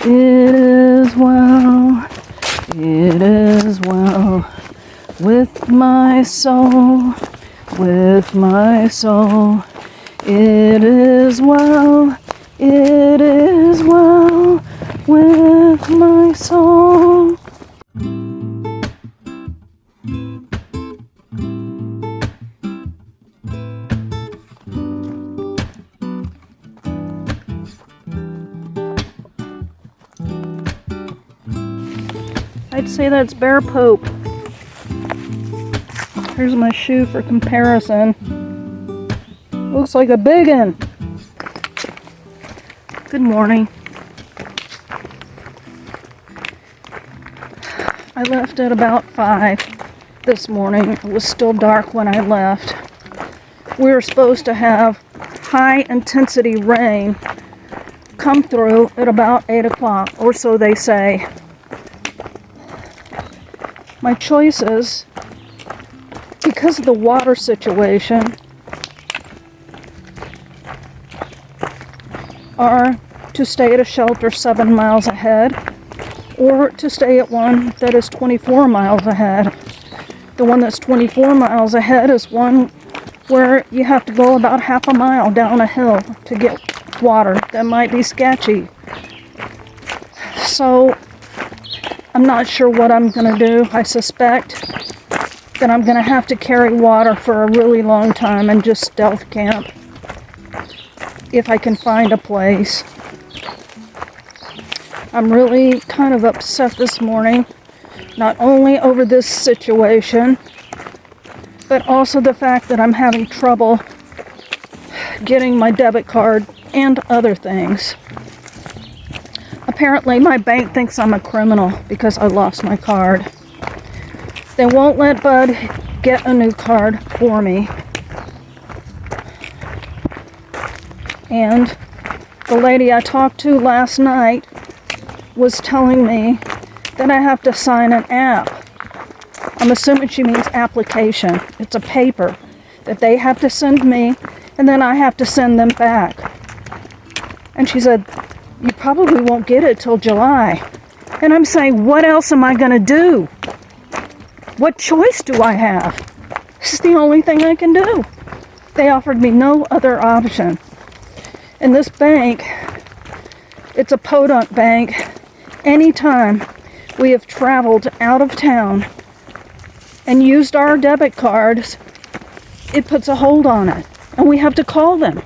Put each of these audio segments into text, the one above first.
It is well, it is well with my soul, with my soul. It is well, it is well with my soul. I'd say that's bear poop. Here's my shoe for comparison. Looks like a big one. Good morning. I left at about 5 this morning. It was still dark when I left. We were supposed to have high intensity rain come through at about 8 o'clock, or so they say. My choices, because of the water situation, are to stay at a shelter 7 miles ahead, or to stay at one that is 24 miles ahead. The one that's 24 miles ahead is one where you have to go about half a mile down a hill to get water. That might be sketchy. So I'm not sure what I'm going to do. I suspect that I'm going to have to carry water for a really long time and just stealth camp if I can find a place. I'm really kind of upset this morning, not only over this situation, but also the fact that I'm having trouble getting my debit card and other things. Apparently, my bank thinks I'm a criminal because I lost my card. They won't let Bud get a new card for me. And the lady I talked to last night was telling me that I have to sign an app. I'm assuming she means application. It's a paper that they have to send me, and then I have to send them back. And she said, you probably won't get it till July. And I'm saying, what else am I going to do? What choice do I have? This is the only thing I can do. They offered me no other option. And this bank, it's a podunk bank. Anytime we have traveled out of town and used our debit cards, it puts a hold on it. And we have to call them.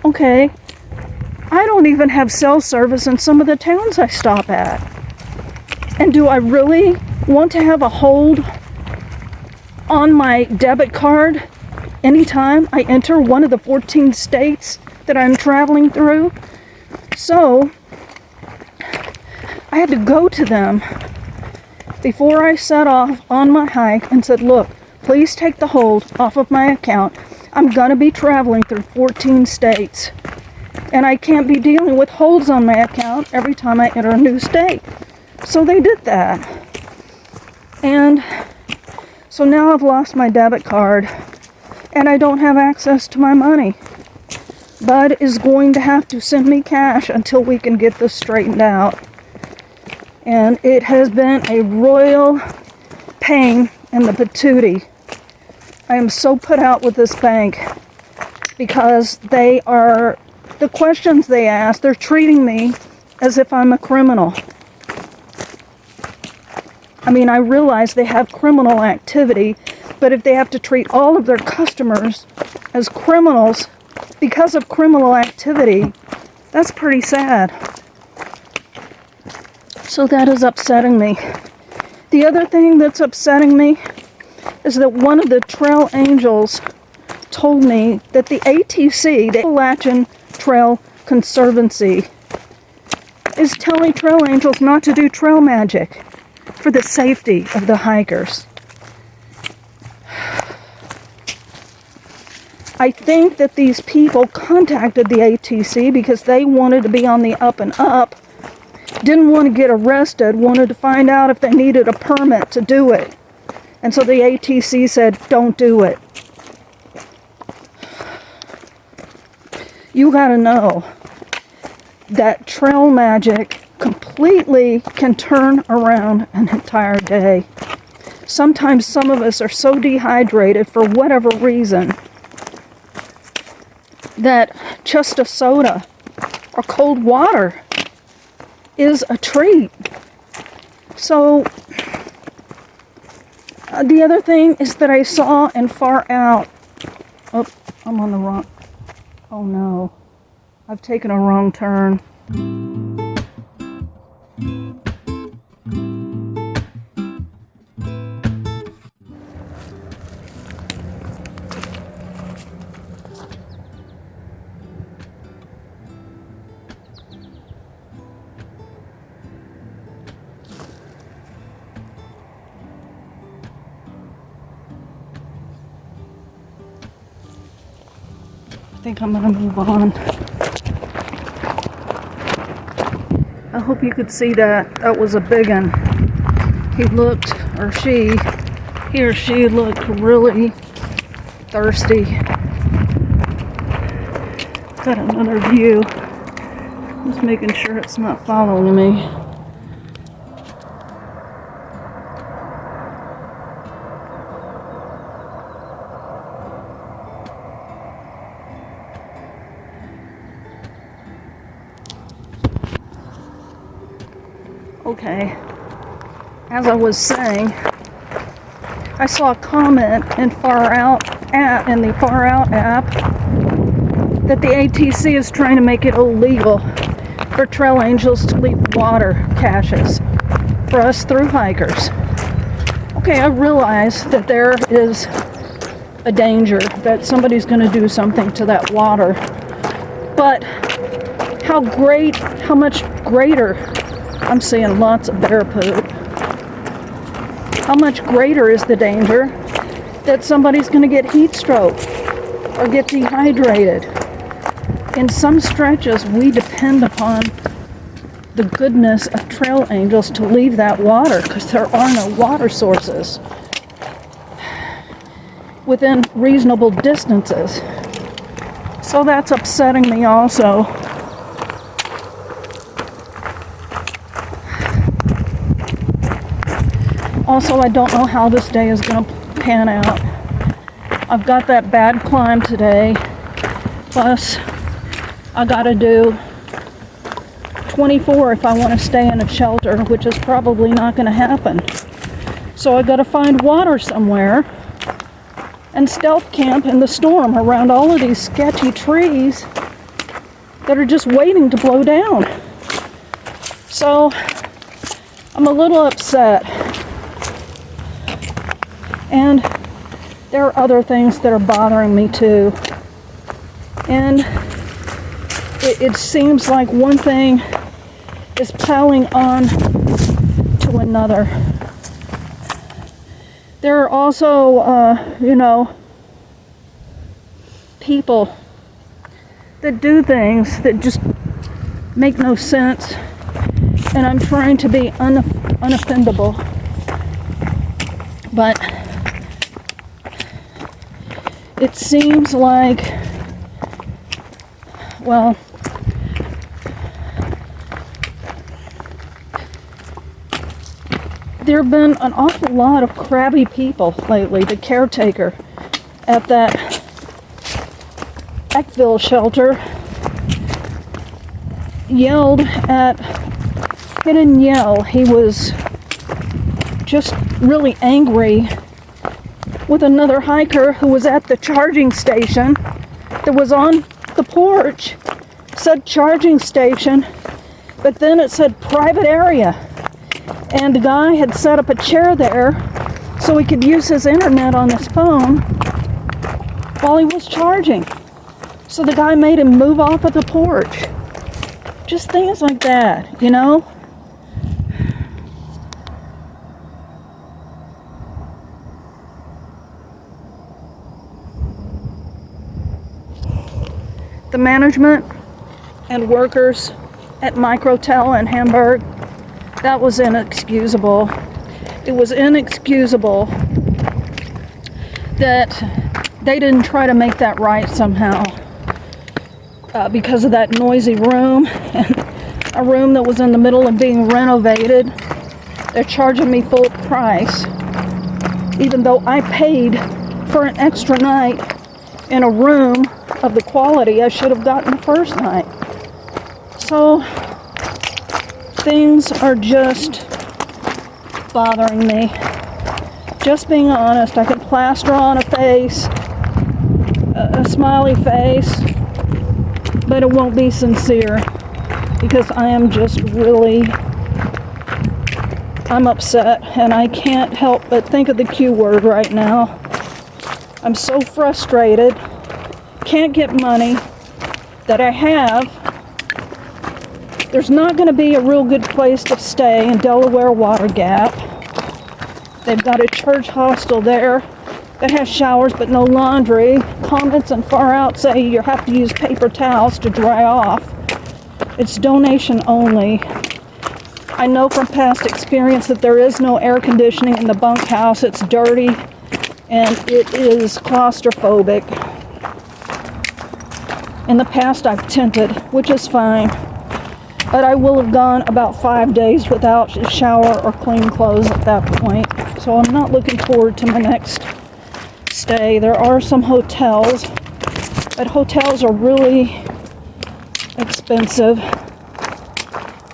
Okay. I don't even have cell service in some of the towns I stop at. And do I really want to have a hold on my debit card anytime I enter one of the 14 states that I'm traveling through? So, I had to go to them before I set off on my hike and said, look, please take the hold off of my account. I'm going to be traveling through 14 states. And I can't be dealing with holds on my account every time I enter a new state. So they did that. And so now I've lost my debit card and I don't have access to my money. Bud is going to have to send me cash until we can get this straightened out. And it has been a royal pain in the patootie. I am so put out with this bank because the questions they ask, they're treating me as if I'm a criminal. I mean, I realize they have criminal activity, but if they have to treat all of their customers as criminals because of criminal activity, that's pretty sad. So that is upsetting me. The other thing that's upsetting me is that one of the trail angels told me that the ATC, the Appalachian Trail Conservancy, is telling trail angels not to do trail magic for the safety of the hikers. I think that these people contacted the ATC because they wanted to be on the up and up, didn't want to get arrested, wanted to find out if they needed a permit to do it. And so the ATC said, don't do it. You gotta know that trail magic completely can turn around an entire day. Sometimes some of us are so dehydrated for whatever reason that just a soda or cold water is a treat. So the other thing is that I saw in Far Out. Oh, I'm on the wrong. Oh no, I've taken a wrong turn. I think I'm gonna move on. I hope you could see that. That was a big one. He or she looked really thirsty. Got another view. Just making sure it's not following me. Okay, as I was saying, I saw a comment in the Far Out app that the ATC is trying to make it illegal for trail angels to leave water caches for us through hikers. Okay, I realize that there is a danger that somebody's going to do something to that water, but how much greater. I'm seeing lots of bear poop. How much greater is the danger that somebody's going to get heat stroke or get dehydrated? In some stretches, we depend upon the goodness of trail angels to leave that water because there are no water sources within reasonable distances. So that's upsetting me also. Also, I don't know how this day is going to pan out. I've got that bad climb today, plus I got to do 24 if I want to stay in a shelter, which is probably not going to happen. So I got to find water somewhere and stealth camp in the storm around all of these sketchy trees that are just waiting to blow down. So I'm a little upset. And there are other things that are bothering me too. And it seems like one thing is piling on to another. There are also, people that do things that just make no sense. And I'm trying to be unoffendable. But it seems like, well, there have been an awful lot of crabby people lately. The caretaker at that Eckville shelter yelled at, he didn't yell, he was just really angry with another hiker who was at the charging station that was on the porch. It said charging station, but then it said private area. And the guy had set up a chair there so he could use his internet on his phone while he was charging. So the guy made him move off of the porch. Just things like that, you know? The management and workers at Microtel in Hamburg, that was inexcusable. It was inexcusable that they didn't try to make that right somehow because of that noisy room and a room that was in the middle of being renovated. They're charging me full price, even though I paid for an extra night in a room of the quality I should have gotten the first night. So things are just bothering me. Just being honest, I can plaster on a face, a smiley face, but it won't be sincere because I am just really, I'm upset and I can't help but think of the Q word right now. I'm so frustrated, can't get money that I have. There's not going to be a real good place to stay in Delaware Water Gap. They've got a church hostel there that has showers but no laundry. Comments and far out say you have to use paper towels to dry off. It's donation only. I know from past experience that there is no air conditioning in the bunkhouse. It's dirty and it is claustrophobic. In the past I've tented, which is fine. But I will have gone about 5 days without a shower or clean clothes at that point. So I'm not looking forward to my next stay. There are some hotels, but hotels are really expensive.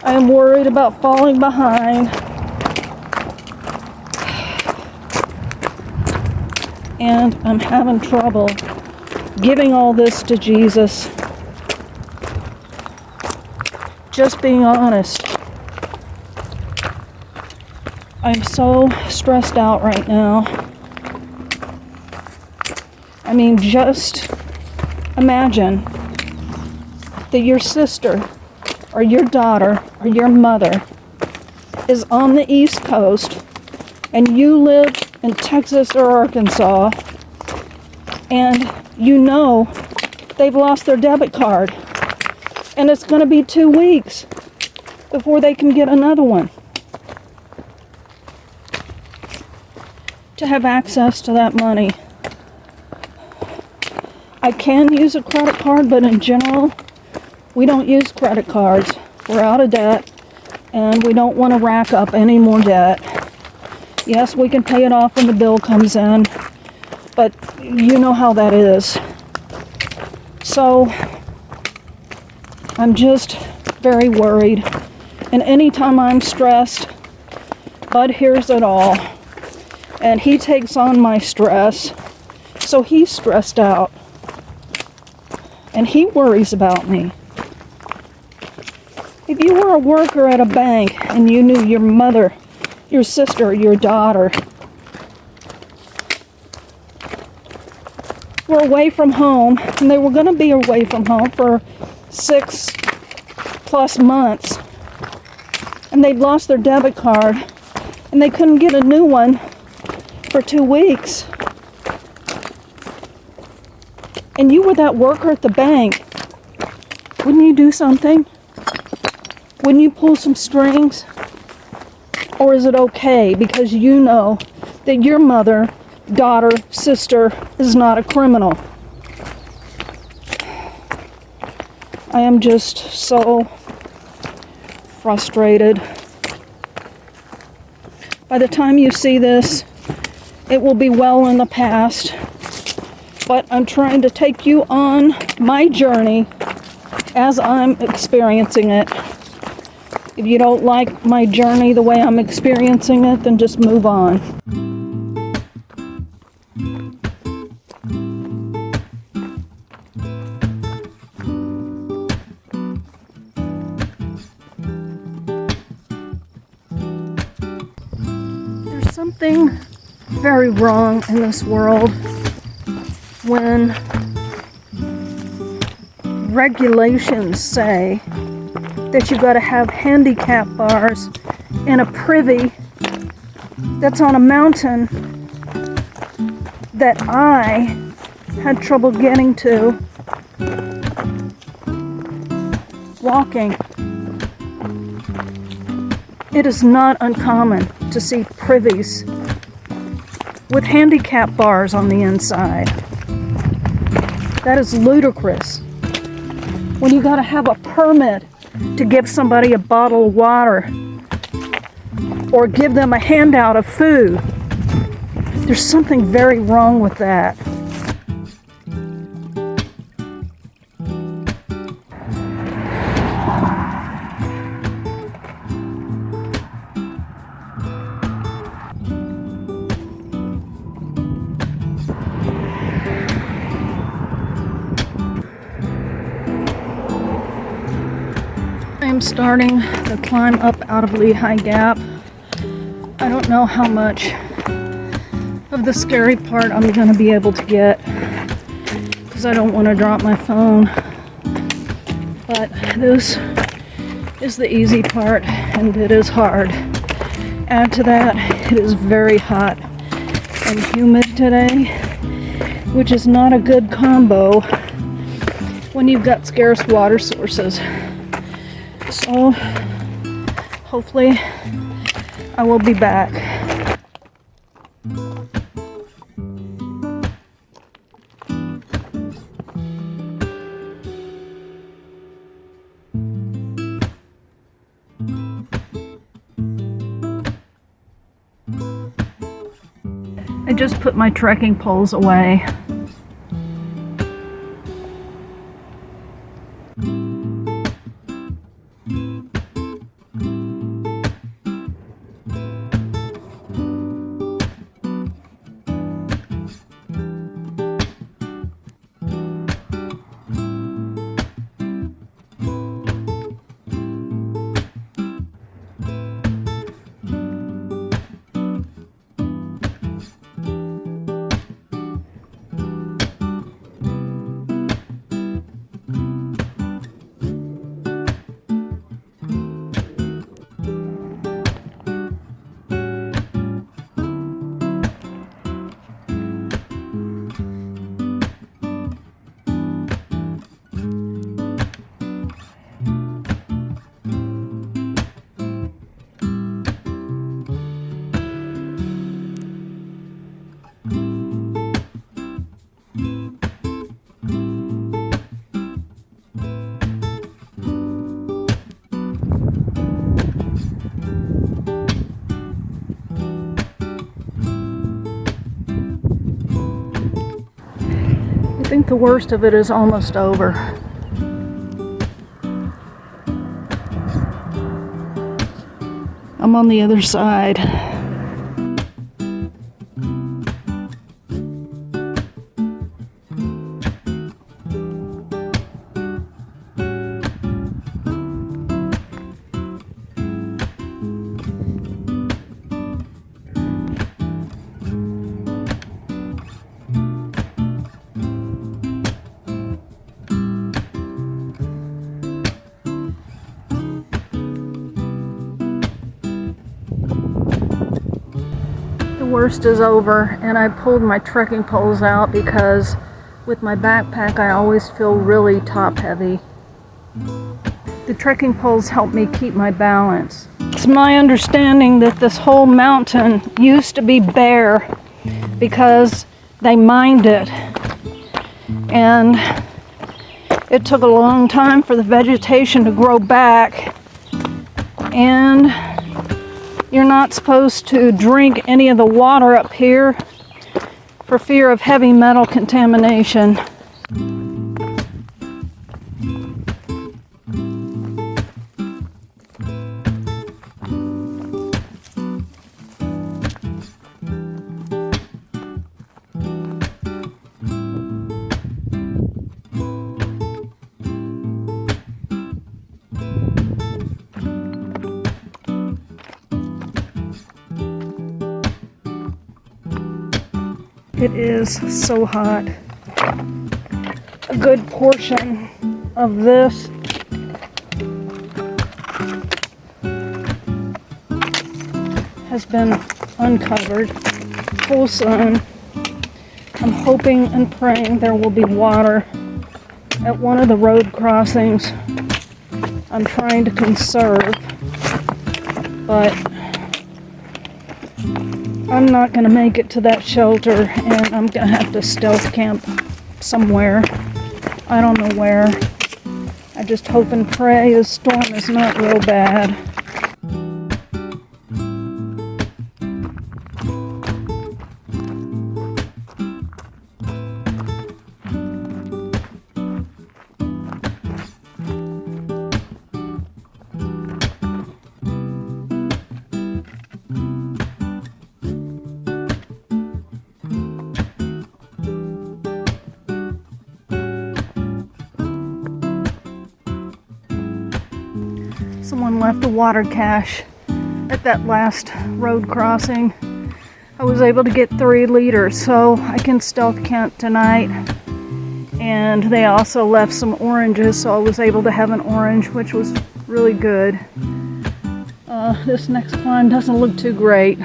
I am worried about falling behind. And I'm having trouble giving all this to Jesus. Just being honest. I'm so stressed out right now. I mean, just imagine that your sister or your daughter or your mother is on the East Coast and you live in Texas or Arkansas and you know they've lost their debit card. And it's going to be 2 weeks before they can get another one. To have access to that money. I can use a credit card, but in general, we don't use credit cards. We're out of debt, and we don't want to rack up any more debt. Yes, we can pay it off when the bill comes in, but you know how that is. So I'm just very worried. And anytime I'm stressed, Bud hears it all. And he takes on my stress. So he's stressed out. And he worries about me. If you were a worker at a bank and you knew your mother, your sister, your daughter were away from home, and they were going to be away from home for 6+ months, and they'd lost their debit card and they couldn't get a new one for 2 weeks, and you were that worker at the bank, wouldn't you do something? Wouldn't you pull some strings? Or is it okay because you know that your mother, daughter, sister is not a criminal? I am just so frustrated. By the time you see this, it will be well in the past. But I'm trying to take you on my journey as I'm experiencing it. If you don't like my journey the way I'm experiencing it, then just move on. There's something very wrong in this world when regulations say that you got to have handicap bars in a privy that's on a mountain that I had trouble getting to walking. It is not uncommon to see privies with handicap bars on the inside. That is ludicrous. When you got to have a permit to give somebody a bottle of water or give them a handout of food. There's something very wrong with that. I'm starting the climb up out of Lehigh Gap. I don't know how much of the scary part I'm going to be able to get because I don't want to drop my phone. But this is the easy part and it is hard. Add to that, it is very hot and humid today, which is not a good combo when you've got scarce water sources. So, hopefully, I will be back. I just put my trekking poles away. I think the worst of it is almost over. I'm on the other side. The worst is over, and I pulled my trekking poles out because with my backpack I always feel really top heavy. The trekking poles help me keep my balance. It's my understanding that this whole mountain used to be bare because they mined it, and it took a long time for the vegetation to grow back, and you're not supposed to drink any of the water up here for fear of heavy metal contamination. It is so hot. A good portion of this has been uncovered, full sun. I'm hoping and praying there will be water at one of the road crossings. I'm trying to conserve, but I'm not going to make it to that shelter, and I'm going to have to stealth camp somewhere. I don't know where. I just hope and pray the storm is not real bad. Someone left a water cache at that last road crossing. I was able to get 3 liters, so I can stealth camp tonight. And they also left some oranges, so I was able to have an orange, which was really good. This next climb doesn't look too great.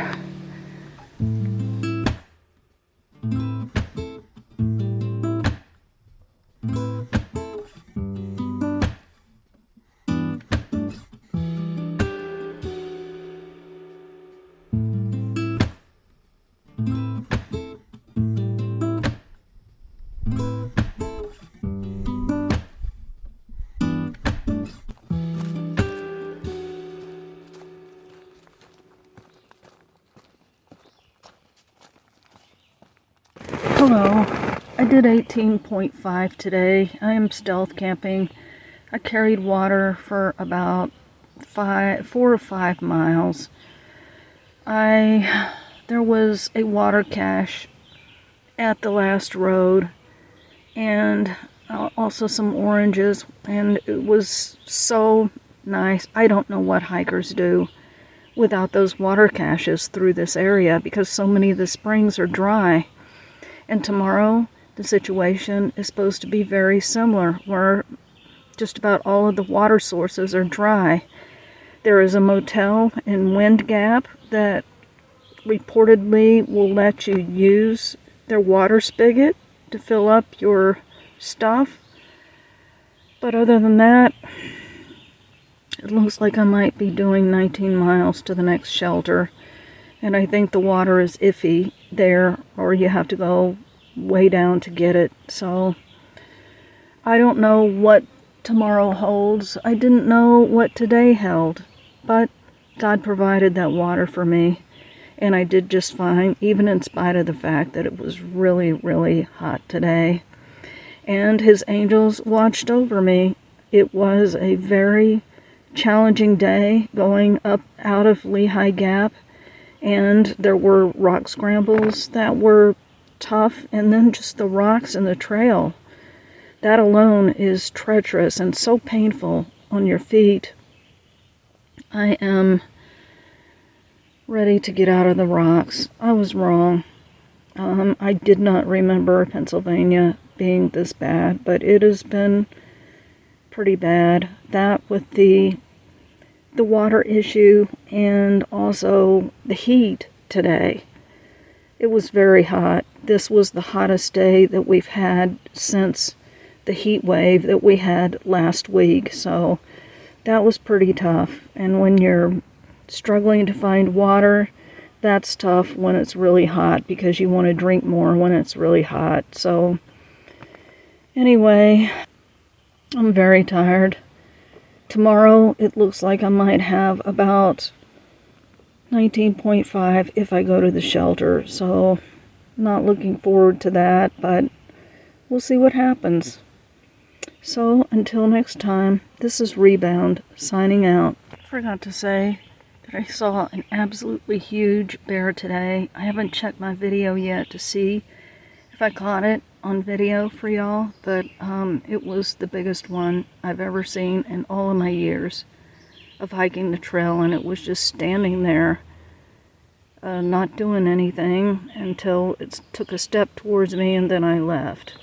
Hello, I did 18.5 today. I am stealth camping. I carried water for about 4 or 5 miles. There was a water cache at the last road and also some oranges, and it was so nice. I don't know what hikers do without those water caches through this area because so many of the springs are dry. And tomorrow, the situation is supposed to be very similar, where just about all of the water sources are dry. There is a motel in Wind Gap that reportedly will let you use their water spigot to fill up your stuff. But other than that, it looks like I might be doing 19 miles to the next shelter. And I think the water is iffy there, or you have to go way down to get it. So I don't know what tomorrow holds. I didn't know what today held, but God provided that water for me, and I did just fine, even in spite of the fact that it was really, really hot today. And His angels watched over me. It was a very challenging day going up out of Lehigh Gap, and there were rock scrambles that were tough, and then just the rocks and the trail. That alone is treacherous and so painful on your feet. I am ready to get out of the rocks. I was wrong. I did not remember Pennsylvania being this bad, but it has been pretty bad. That with the water issue and also the heat today. It was very hot. This was the hottest day that we've had since the heat wave that we had last week, so that was pretty tough. And when you're struggling to find water, that's tough when it's really hot because you want to drink more when it's really hot. So anyway, I'm very tired. Tomorrow it looks like I might have about 19.5 if I go to the shelter, so not looking forward to that, but we'll see what happens. So until next time, this is Rebound signing out. I forgot to say that I saw an absolutely huge bear today. I haven't checked my video yet to see if I caught it on video for y'all, but it was the biggest one I've ever seen in all of my years of hiking the trail, and it was just standing there not doing anything until it took a step towards me, and then I left.